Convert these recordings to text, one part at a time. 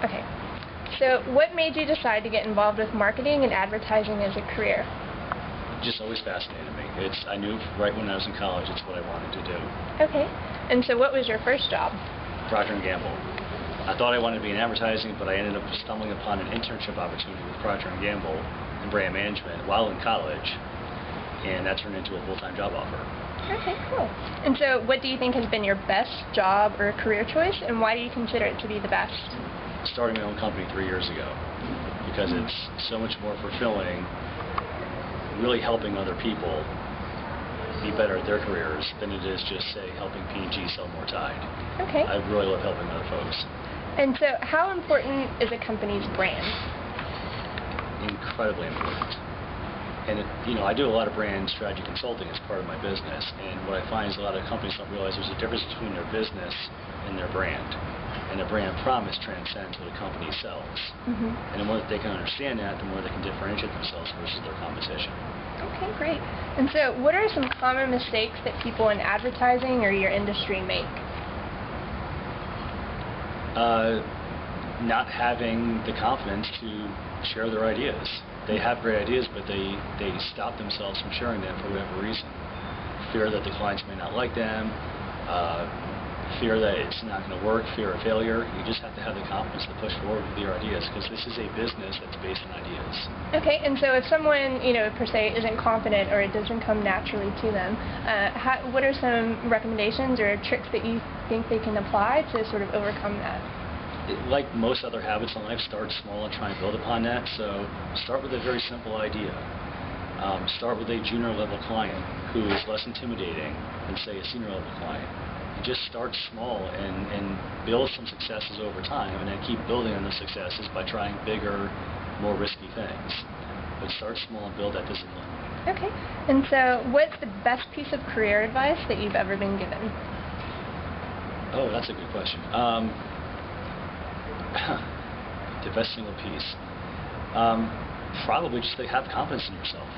Okay. So what made you decide to get involved with marketing and advertising as a career? Just always fascinated me. I knew right when I was in college it's what I wanted to do. Okay. And so what was your first job? Procter & Gamble. I thought I wanted to be in advertising, but I ended up stumbling upon an internship opportunity with Procter & Gamble in brand management while in college, and that turned into a full-time job offer. Okay, cool. And so what do you think has been your best job or career choice, and why do you consider it to be the best? Starting my own company 3 years ago, because it's so much more fulfilling, really helping other people be better at their careers than it is just, say, helping P&G sell more Tide. Okay. I really love helping other folks. And so how important is a company's brand? Incredibly important. And I do a lot of brand strategy consulting as part of my business, and what I find is a lot of companies don't realize there's a difference between their business and their brand. And a brand promise transcends what a company sells. And the more that they can understand that, the more they can differentiate themselves versus their competition. Okay, great. And so what are some common mistakes that people in advertising or your industry make? Not having the confidence to share their ideas. They have great ideas, but they stop themselves from sharing them for whatever reason. Fear that the clients may not like them, fear that it's not going to work, fear of failure. You just have to have the confidence to push forward with your ideas, because this is a business that's based on ideas. Okay, and so if someone, per se, isn't confident or it doesn't come naturally to them, what are some recommendations or tricks that you think they can apply to sort of overcome that? Like most other habits in life, start small and try and build upon that. So start with a very simple idea. Start with a junior level client who is less intimidating than, say, a senior level client. And just start small and build some successes over time, and then keep building on those successes by trying bigger, more risky things. But start small and build that discipline. Okay. And so what's the best piece of career advice that you've ever been given? Oh, that's a good question. The best single piece. Probably just to have confidence in yourself.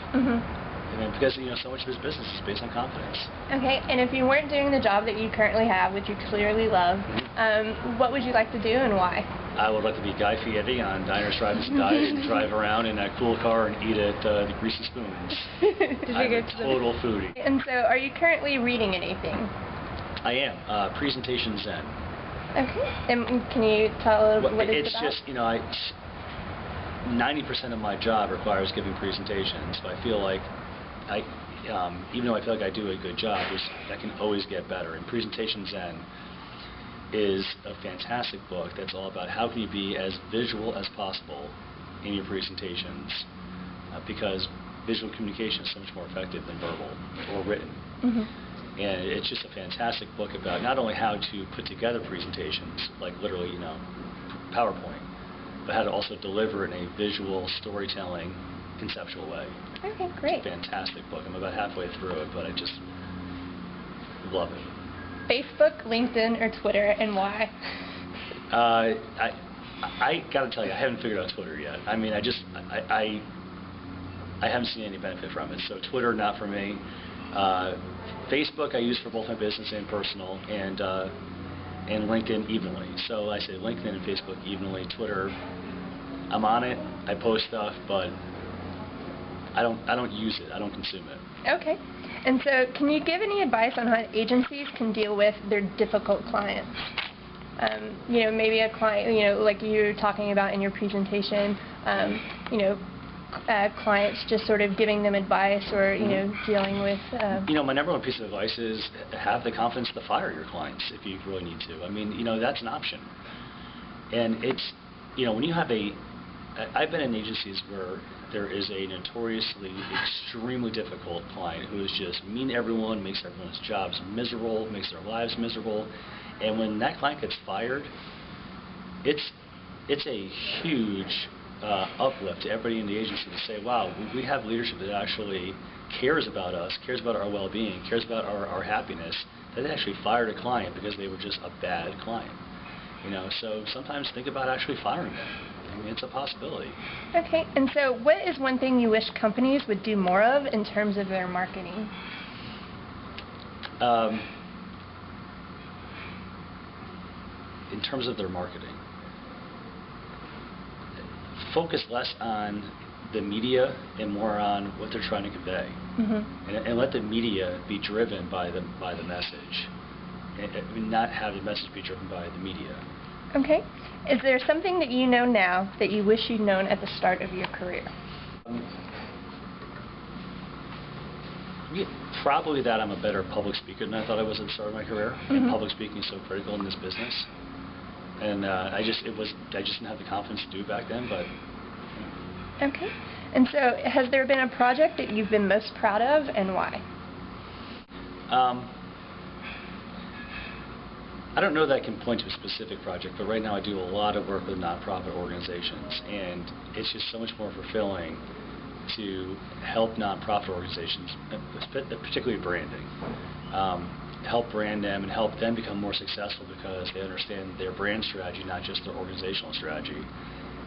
Because so much of this business is based on confidence. Okay, and if you weren't doing the job that you currently have, which you clearly love, what would you like to do and why? I would like to be Guy Fieri on Diners, Drive-Ins, and Dives and drive around in that cool car and eat at the Greasy Spoons. I'm a total foodie. And so, are you currently reading anything? I am. Presentation Zen. Okay, and can you tell what it's about? It's just, 90% of my job requires giving presentations, but I feel like even though I feel like I do a good job, I can always get better. And Presentation Zen is a fantastic book that's all about how can you be as visual as possible in your presentations, because visual communication is so much more effective than verbal or written. And it's just a fantastic book about not only how to put together presentations, like literally, PowerPoint, but how to also deliver it in a visual storytelling, conceptual way. Okay, great. It's a fantastic book. I'm about halfway through it, but I just love it. Facebook, LinkedIn, or Twitter, and why? I gotta tell you, I haven't figured out Twitter yet. I mean, I haven't seen any benefit from it. So Twitter, not for me. Facebook, I use for both my business and personal, and LinkedIn evenly. So I say LinkedIn and Facebook evenly. Twitter, I'm on it. I post stuff, but I don't use it. I don't consume it. Okay. And so, can you give any advice on how agencies can deal with their difficult clients? Maybe a client, like you were talking about in your presentation, clients just sort of giving them advice or, dealing with... my number one piece of advice is have the confidence to fire your clients if you really need to. I mean, that's an option. And it's, when you have I've been in agencies where there is a notoriously extremely difficult client who is just mean to everyone, makes everyone's jobs miserable, makes their lives miserable. And when that client gets fired, it's a huge uplift to everybody in the agency to say, wow, we have leadership that actually cares about us, cares about our well-being, cares about our happiness, that they actually fired a client because they were just a bad client. So sometimes think about actually firing them. I mean, it's a possibility. Okay, and so what is one thing you wish companies would do more of in terms of their marketing? In terms of their marketing, focus less on the media and more on what they're trying to convey, and let the media be driven by the message, and not have the message be driven by the media. Okay. Is there something that you know now that you wish you'd known at the start of your career? Probably that I'm a better public speaker than I thought I was at the start of my career. And public speaking is so critical in this business. And I just didn't have the confidence to do it back then. But okay. And so, has there been a project that you've been most proud of, and why? I don't know that I can point to a specific project, but right now I do a lot of work with nonprofit organizations, and it's just so much more fulfilling to help nonprofit organizations, particularly branding, help brand them and help them become more successful because they understand their brand strategy, not just their organizational strategy,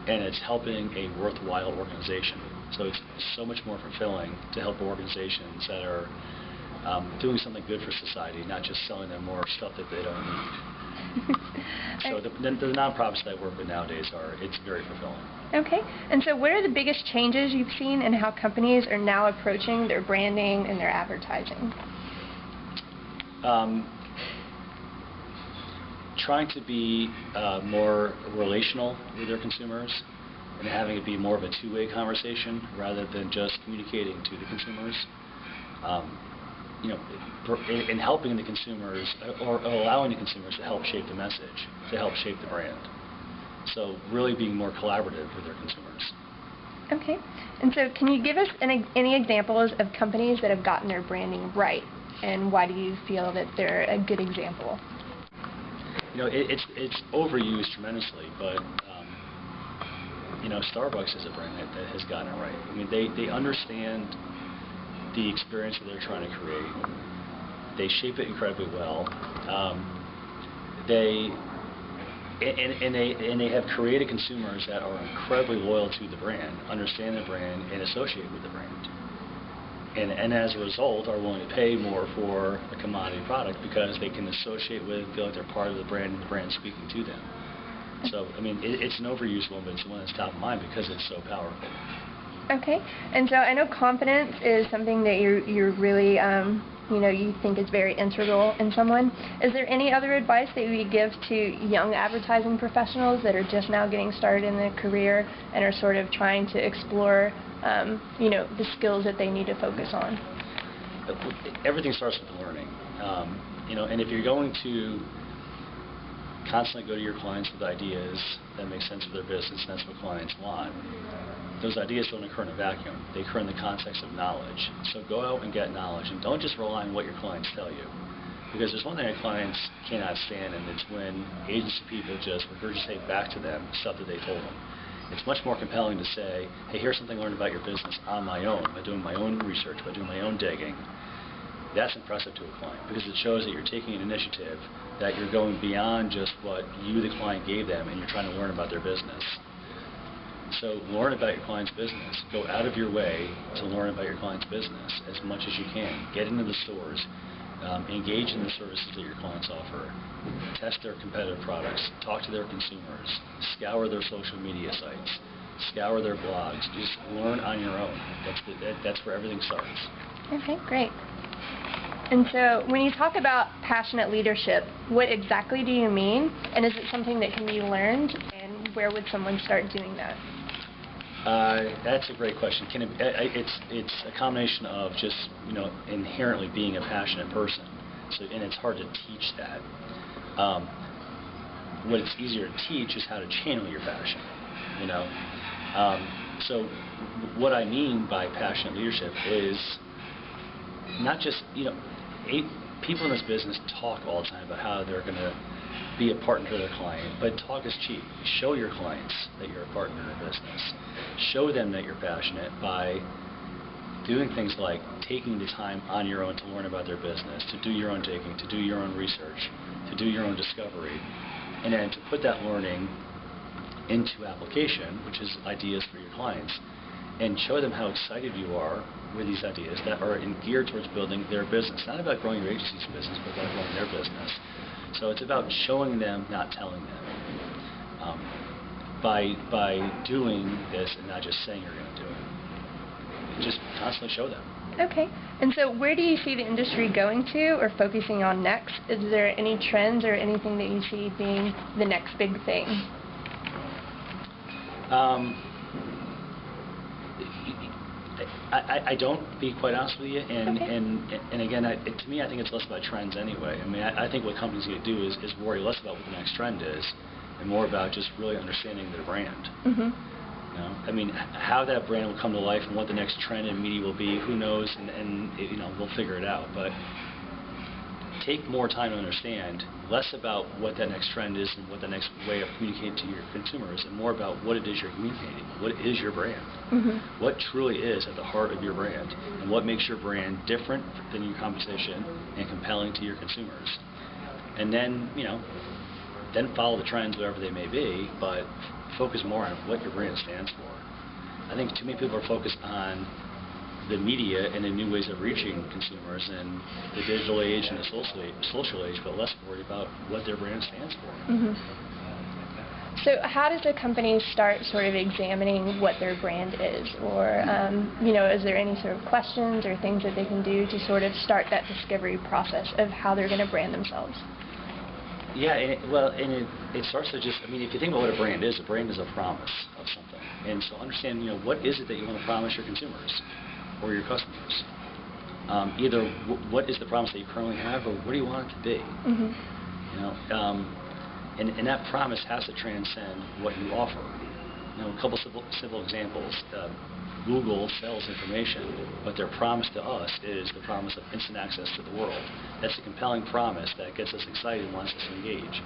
and it's helping a worthwhile organization. So it's so much more fulfilling to help organizations that are doing something good for society, not just selling them more stuff that they don't need. So the nonprofits that I work with nowadays it's very fulfilling. Okay. And so what are the biggest changes you've seen in how companies are now approaching their branding and their advertising? Trying to be more relational with their consumers and having it be more of a two-way conversation rather than just communicating to the consumers. In helping the consumers or allowing the consumers to help shape the message, to help shape the brand. So really being more collaborative with their consumers. Okay. And so can you give us any examples of companies that have gotten their branding right, and why do you feel that they're a good example? It's overused tremendously, but Starbucks is a brand that has gotten it right. I mean, they understand the experience that they're trying to create. They shape it incredibly well. They have created consumers that are incredibly loyal to the brand, understand the brand, and associate with the brand. And as a result, are willing to pay more for a commodity product because they can associate with and feel like they're part of the brand and the brand speaking to them. So, I mean, it's an overused one, but it's one that's top of mind because it's so powerful. Okay. And so I know confidence is something that you're really, you think is very integral in someone. Is there any other advice that you would give to young advertising professionals that are just now getting started in their career and are sort of trying to explore, the skills that they need to focus on? Everything starts with learning. And if you're going to constantly go to your clients with ideas that make sense for their business, and that's what clients want, those ideas don't occur in a vacuum. They occur in the context of knowledge. So go out and get knowledge, and don't just rely on what your clients tell you. Because there's one thing that clients cannot stand, and it's when agency people just regurgitate back to them stuff that they told them. It's much more compelling to say, hey, here's something I learned about your business on my own, by doing my own research, by doing my own digging. That's impressive to a client, because it shows that you're taking an initiative, that you're going beyond just what you, the client, gave them, and you're trying to learn about their business. So learn about your client's business. Go out of your way to learn about your client's business as much as you can. Get into the stores. Engage in the services that your clients offer. Test their competitive products. Talk to their consumers. Scour their social media sites. Scour their blogs. Just learn on your own. That's where everything starts. Okay, great. And so when you talk about passionate leadership, what exactly do you mean? And is it something that can be learned? And where would someone start doing that? That's a great question. It's a combination of just inherently being a passionate person, and it's hard to teach that. What it's easier to teach is how to channel your passion. So what I mean by passionate leadership is not just people in this business talk all the time about how they're going to be a partner to their client, but talk is cheap. Show your clients that you're a partner in their business. Show them that you're passionate by doing things like taking the time on your own to learn about their business, to do your own digging, to do your own research, to do your own discovery, and then to put that learning into application, which is ideas for your clients, and show them how excited you are with these ideas that are geared towards building their business. Not about growing your agency's business, but about growing their business. So it's about showing them, not telling them. by doing this and not just saying you're going to do it. Just constantly show them. Okay. And so where do you see the industry going to or focusing on next? Is there any trends or anything that you see being the next big thing? I don't, to be quite honest with you, and Okay. and again, to me, I think it's less about trends anyway. I mean, I think what companies need to do is worry less about what the next trend is, and more about just really understanding their brand. Mm-hmm. You know, I mean, how that brand will come to life and what the next trend in media will be, who knows, and you know, we'll figure it out. But take more time to understand, less about what that next trend is and what the next way of communicating to your consumers, and more about what it is you're communicating. What is your brand? Mm-hmm. What truly is at the heart of your brand, and what makes your brand different than your competition and compelling to your consumers. And then, you know, then follow the trends, whatever they may be, but focus more on what your brand stands for. I think too many people are focused on the media and the new ways of reaching consumers and the digital age and the social age, but less worried about what their brand stands for. Mm-hmm. So how does a company start sort of examining what their brand is? Or, you know, is there any sort of questions or things that they can do to sort of start that discovery process of how they're going to brand themselves? Yeah, it starts to just, I mean, if you think about what a brand is a promise of something. And so understand, you know, what is it that you want to promise your consumers or your customers? Either what is the promise that you currently have, or what do you want it to be? Mm-hmm. You know, and that promise has to transcend what you offer. You know, a couple simple examples. Google sells information, but their promise to us is the promise of instant access to the world. That's a compelling promise that gets us excited and wants us to engage.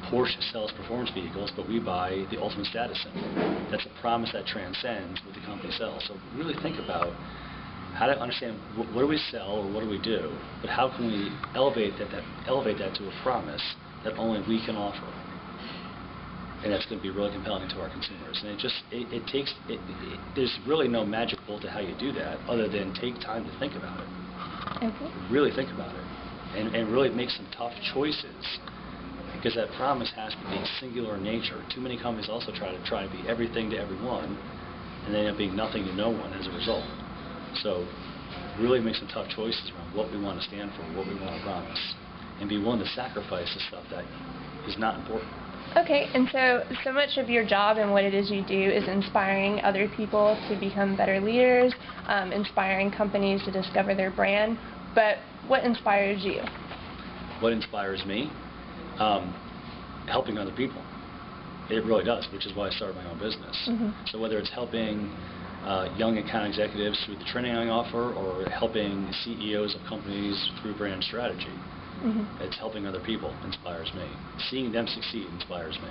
Porsche sells performance vehicles, but we buy the ultimate status symbol. That's a promise that transcends what the company sells. So really think about how to understand what do we sell or what do we do, but how can we elevate that to a promise that only we can offer. And that's going to be really compelling to our consumers. And there's really no magic bullet to how you do that, other than take time to think about it. Okay. Really think about it, and really make some tough choices, because that promise has to be singular in nature. Too many companies also try to be everything to everyone, and they end up being nothing to no one as a result. So really make some tough choices around what we want to stand for, what we want to promise, and be willing to sacrifice the stuff that is not important. Okay, and so much of your job and what it is you do is inspiring other people to become better leaders, inspiring companies to discover their brand, but what inspires you? What inspires me? Helping other people. It really does, which is why I started my own business. Mm-hmm. So whether it's helping young account executives through the training I offer, or helping CEOs of companies through brand strategy, Mm-hmm. it's helping other people inspires me. Seeing them succeed inspires me.